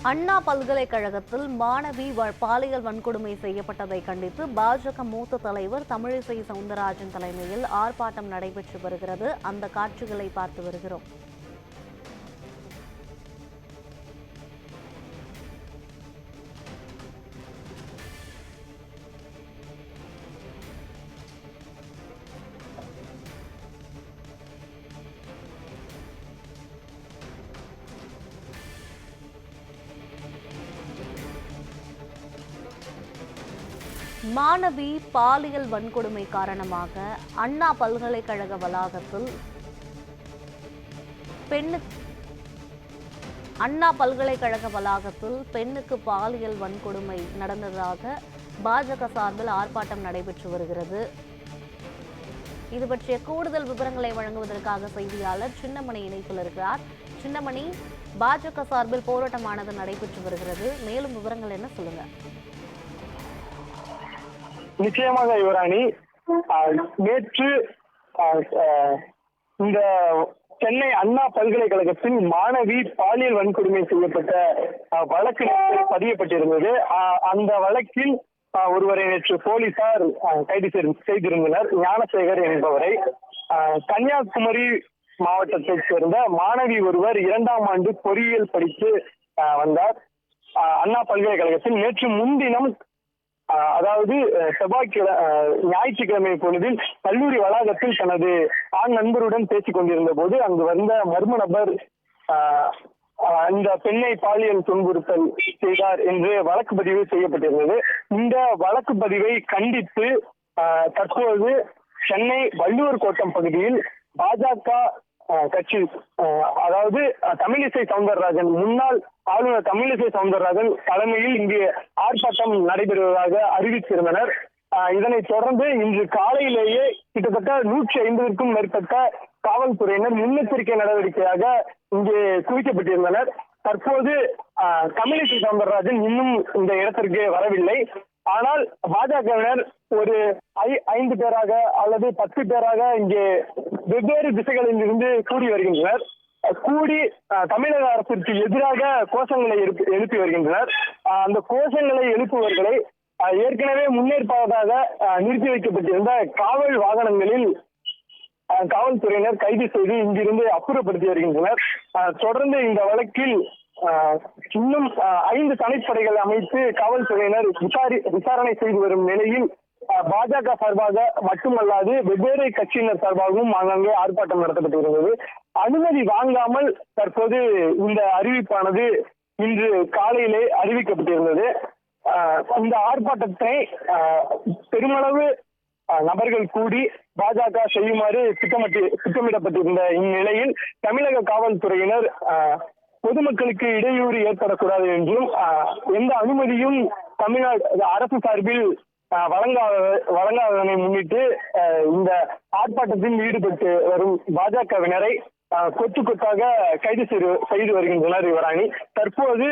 அண்ணா பல்கலைக்கழகத்தில் மாணவி பாலியல் வன்கொடுமை செய்யப்பட்டதை கண்டித்து பாஜக மூத்த தலைவர் தமிழிசை சவுந்தரராஜன் தலைமையில் ஆர்ப்பாட்டம் நடைபெற்று வருகிறது. அந்த காட்சிகளை பார்த்து வருகிறோம். மாணவி பாலியல் வன்கொடுமை காரணமாக அண்ணா பல்கலைக்கழக வளாகத்தில் பெண்ணுக்கு பாலியல் வன்கொடுமை நடந்ததாக பாஜக சார்பில் ஆர்ப்பாட்டம் நடைபெற்று வருகிறது. இது பற்றிய கூடுதல் விவரங்களை வழங்குவதற்காக செய்தியாளர் சின்னமணி இணைப்பில் இருக்கிறார். சின்னமணி, பாஜக சார்பில் போராட்டமானது நடைபெற்று வருகிறது. மேலும் விவரங்கள் என்ன, சொல்லுங்க. நிச்சயமாக யுவராணி, நேற்று இந்த சென்னை அண்ணா பல்கலைக்கழகத்தில் மாணவி பாலியல் வன்கொடுமை செய்யப்பட்ட வழக்கு பதியப்பட்டிருந்தது. அந்த வழக்கில் ஒருவரை நேற்று போலீசார் கைது செய்திருந்தனர். ஞானசேகர் என்பவரை கன்னியாகுமரி மாவட்டத்தைச் சேர்ந்த மாணவி ஒருவர் 2ஆம் ஆண்டு பொறியியல் படித்து வந்தார். அண்ணா பல்கலைக்கழகத்தில் நேற்று முன்தினம், அதாவது ஞாயிற்றுக்கிழமை பொழுதில் கல்லூரி வளாகத்தில் தனது ஆண் நண்பருடன் பேசிக் கொண்டிருந்த போது அங்கு வந்த மர்ம நபர் இந்த பெண்ணை பாலியல் துன்புறுத்தல் செய்தார் என்று வழக்கு பதிவு செய்யப்பட்டிருந்தது. இந்த வழக்கு பதிவை கண்டித்து தற்போது சென்னை வள்ளுவர் கோட்டம் பகுதியில் பாஜக கட்சி, அதாவது தமிழிசை சவுந்தரராஜன், முன்னாள் ஆளுநர் தமிழிசை சவுந்தரராஜன் தலைமையில் இங்கு ஆர்ப்பாட்டம் நடைபெறுவதாக அறிவித்திருந்தனர். இதனைத் தொடர்ந்து இன்று காலையிலேயே கிட்டத்தட்ட 150க்கும் மேற்பட்ட காவல்துறையினர் முன்னெச்சரிக்கை நடவடிக்கையாக இங்கே குவிக்கப்பட்டிருந்தனர். தற்போது தமிழிசை சவுந்தரராஜன் இன்னும் இந்த இடத்திற்கு வரவில்லை. ஆனால் பாஜகவினர் ஒரு 5 பேராக அல்லது 10 பேராக இங்கே வெவ்வேறு திசைகளில் இருந்து கூடி வருகின்றனர். கூடி தமிழக அரசிற்கு எதிராக கோஷங்களை எழுப்பி வருகின்றனர். அந்த கோஷங்களை எழுப்புவர்களை ஏற்கனவே முன்னேற்பாடாக நிறுத்தி வைக்கப்பட்டிருந்த காவல் வாகனங்களில் காவல்துறையினர் கைது செய்து இங்கிருந்து அப்புறப்படுத்தி வருகின்றனர். தொடர்ந்து இந்த வழக்கில் இன்னும் 5 தனிப்படைகள் அமைத்து காவல்துறையினர் விசாரணை செய்து வரும் நிலையில் பாஜக சார்பாக மட்டுமல்லாது வெவ்வேறு கட்சியினர் சார்பாகவும் ஆங்காங்கே ஆர்ப்பாட்டம் நடத்தப்பட்டிருந்தது. அனுமதி வாங்காமல் தற்போது இந்த அறிவிப்பானது இன்று காலையிலே அறிவிக்கப்பட்டிருந்தது. இந்த ஆர்ப்பாட்டத்தை பெருமளவு நபர்கள் கூடி பாஜக செய்யுமாறு திட்டமிடப்பட்டிருந்த இந்நிலையில் தமிழக காவல்துறையினர் பொதுமக்களுக்கு இடையூறு ஏற்படக்கூடாது என்றும் எந்த அனுமதியும் தமிழ்நாடு அரசு சார்பில் வழங்காததனை முன்னிட்டு இந்த ஆர்ப்பாட்டத்தில் ஈடுபட்டு வரும் பாஜகவினரை கொத்து கொத்தாக கைது செய்து வருகின்றனர். யுவராணி, தற்போது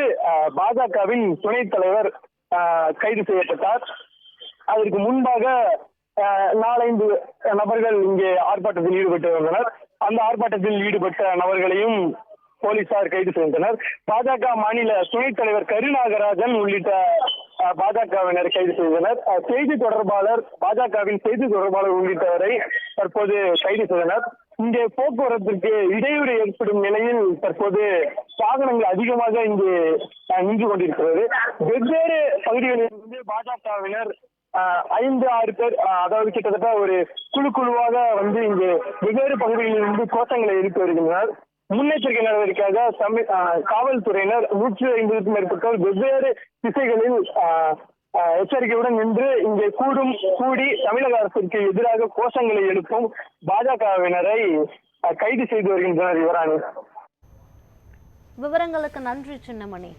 பாஜகவின் துணைத் தலைவர் கைது செய்யப்பட்டார். அதற்கு முன்பாக 4-5 நபர்கள் இங்கே ஆர்ப்பாட்டத்தில் ஈடுபட்டு வந்தனர். அந்த ஆர்ப்பாட்டத்தில் ஈடுபட்ட நபர்களையும் போலீசார் கைது செய்தனர். பாஜக மாநில துணைத் தலைவர் கருநாகராஜன் உள்ளிட்ட பாஜகவினர் கைது செய்தனர். பாஜகவின் செய்தி தொடர்பாளர் உள்ளிட்டவரை தற்போது கைது செய்தனர். இங்கே போக்குவரத்திற்கு இடையூறு ஏற்படும் நிலையில் தற்போது வாகனங்கள் அதிகமாக இங்கே நின்று கொண்டிருக்கிறது. வெவ்வேறு பகுதிகளிலிருந்து பாஜகவினர் 5-6 பேர், அதாவது கிட்டத்தட்ட ஒரு குழுவாக வந்து இங்கே வெவ்வேறு பகுதிகளிலிருந்து கோஷங்களை எழுப்பி வருகின்றனர். முன்னெச்சரிக்கை நடவடிக்கையாக காவல்துறையினர் 150க்கும் மேற்பட்டோர் வெவ்வேறு திசைகளில் எச்சரிக்கையுடன் நின்று இங்கே கூடி தமிழக அரசிற்கு எதிராக கோஷங்களை எழுப்பும் பாஜகவினரை கைது செய்து வருகின்றனர். யுவராணி, விவரங்களுக்கு நன்றி சின்னமணி.